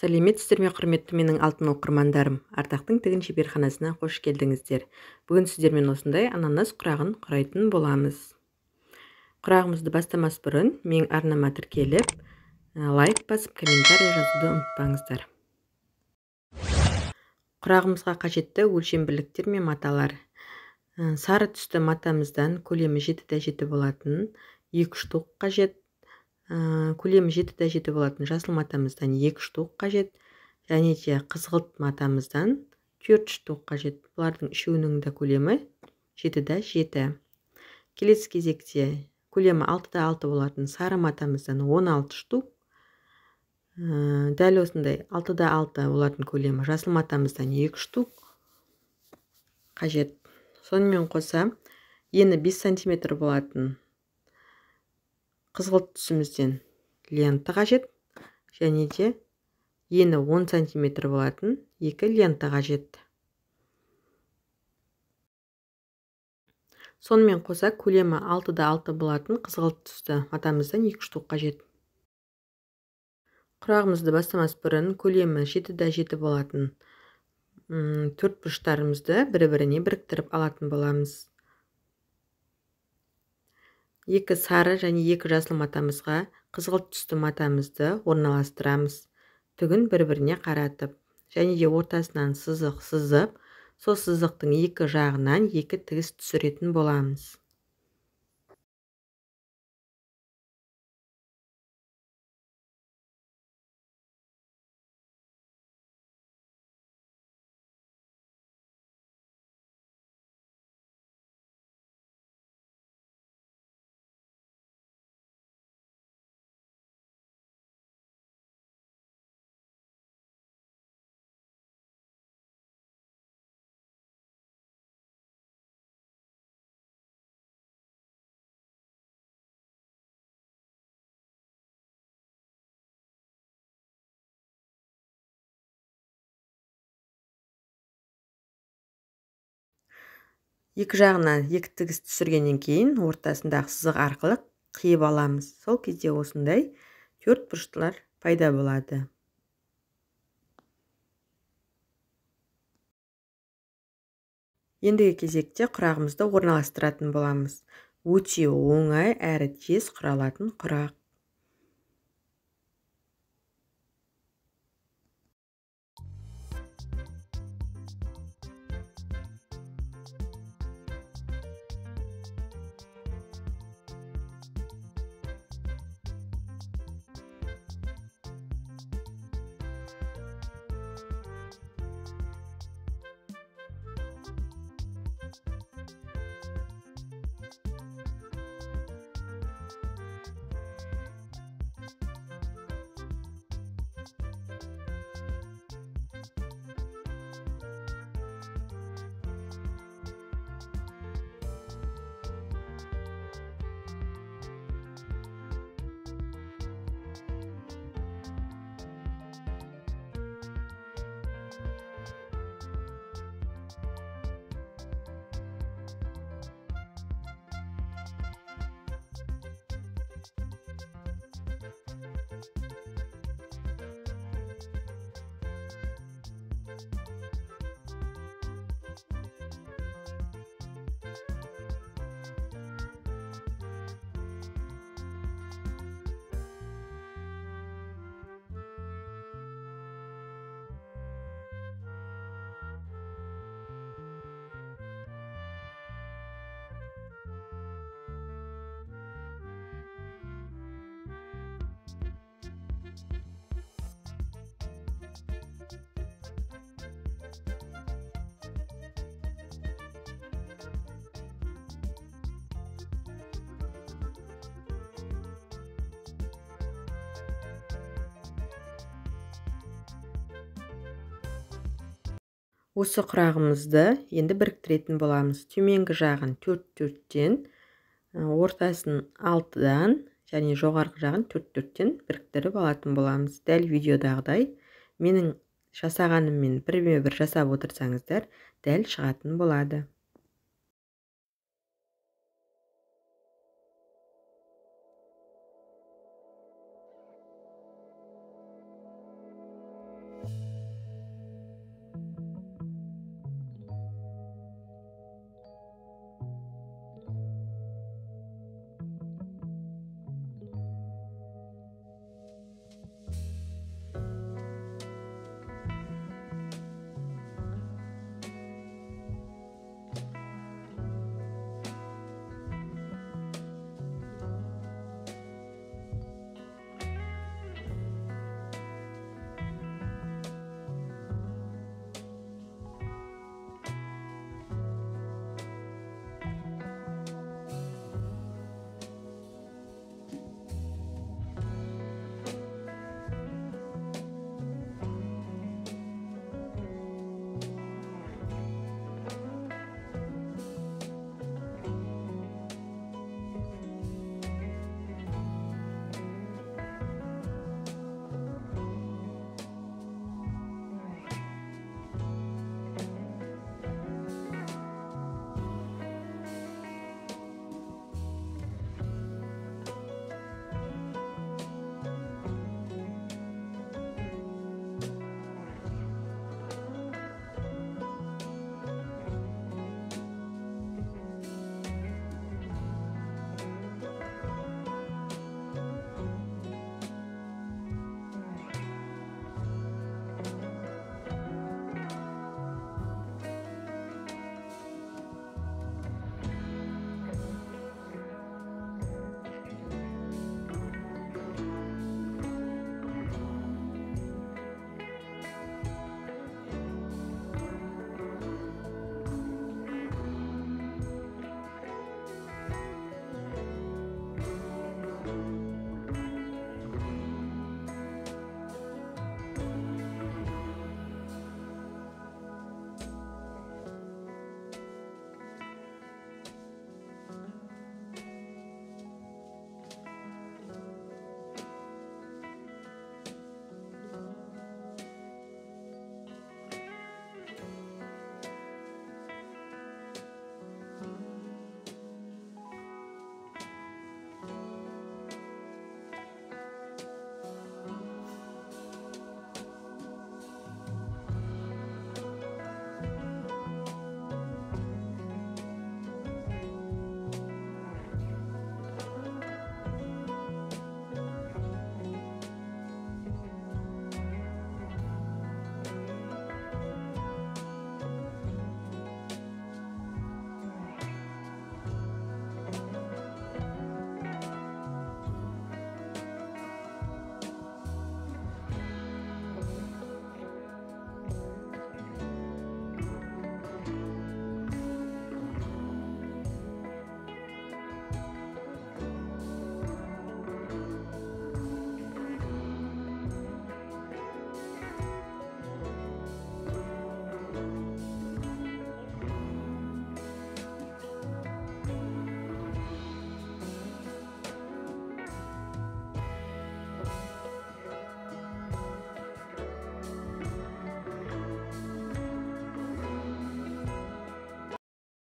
Сәлеметсіздер ме, құрметті менің алтын оқырмандарым. Ардақтың тігін шеберханасына қош келдіңіздер. Бүгін сіздермен осындай ананас құрағын құрайтын боламыз. Құрағымызды бастамас бұрын менің арнама тіркеліп, лайк басып, комментарий жазуды ұмытпаңыздар. Құрағымызға қажетті өлшем бірліктер мен маталар. Сары түсті матамыздан көлемі 7x7 болатын 2 штук қажет. Көлемі 7x7 болатын жасыл матамыздан 2 штук қажет. Және де қызғылт матамыздан 4 штук қажет. Бұлардың үшеуінің де көлемі 7x7. Келесі кезекте көлемі 6x6 болатын сары матамыздан 16 штук. Дәл осындай 6x6 болатын көлемі жасыл матамыздан 2 штук қажет. Сонымен қоса ені 5 см болатын қызғылт түсімізден лента қажет. Және де ені 10 см болатын 2 лента қажет. Сонымен қоса көлемі 6x6 болатын қызғылт түсті матамыздан 2 штук қажет. Құрағымызды бастамас бұрын көлемі 7x7 болатын 4 бұрыштарымызды бір-біріне біріктіріп алатын боламыз. 2 сары және 2 жасыл матамызға қызғылт түсті матамызды орналастырамыз. Түгін бір-біріне қаратып, және де ортасынан сызық сызып, сол сызықтың екі жағынан 2 тігіс түсіретін боламыз. Екі жағынан 2 тігіс түсіргеннен кейін ортасындағы сызық арқылы қиып аламыз. Сол кезде осындай 4 бұрыштылар пайда болады. Ендігі кезекте құрағымызды орналастыратын боламыз. Өте оңай әрі тез құралатын құрақ. Осы құрағымызды енді біріктіретін боламыз. Төменгі жағын 4-4-тен, ортасын 6-дан және жоғарғы жағын 4-4-тен біріктіріп алатын боламыз. Дәл видеодағыдай менің жасағаныммен бірме-бір жасап отырсаңыздар, дәл шығатын болады.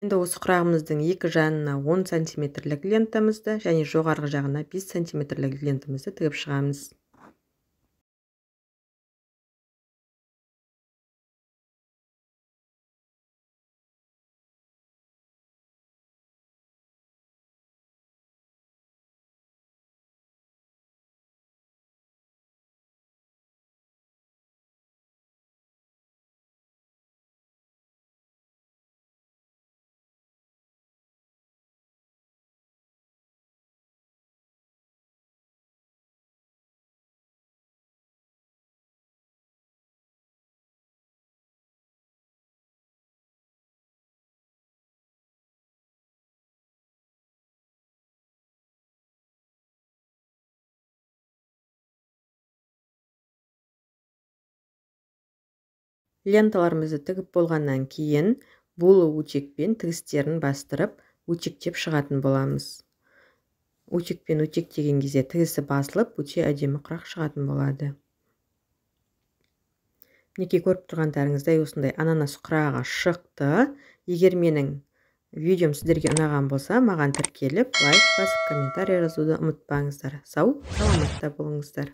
Енді осы құрағымыздың екі жағына 10 сантиметрлік лентамызды және жоғарғы жағына 5 сантиметрлік лентамызды тігіп шығамыз. Ленталарымызды тігіп болғаннан кейін булы өтекпен тігістерін бастырып, өтектеп шығатын боламыз. Өтекпен өтектеген кезде тігісі басылып, өте әдемі құрақ шығатын болады. Мінекей көріп тұрғандарыңыздай осындай ананас құрағы шықты. Егер менің видеом сіздерге ұнаған болса, маған тіркеліп, лайк басып, комментарий жазуды ұмытпаңыздар. Сау, саламатта болыңыздар.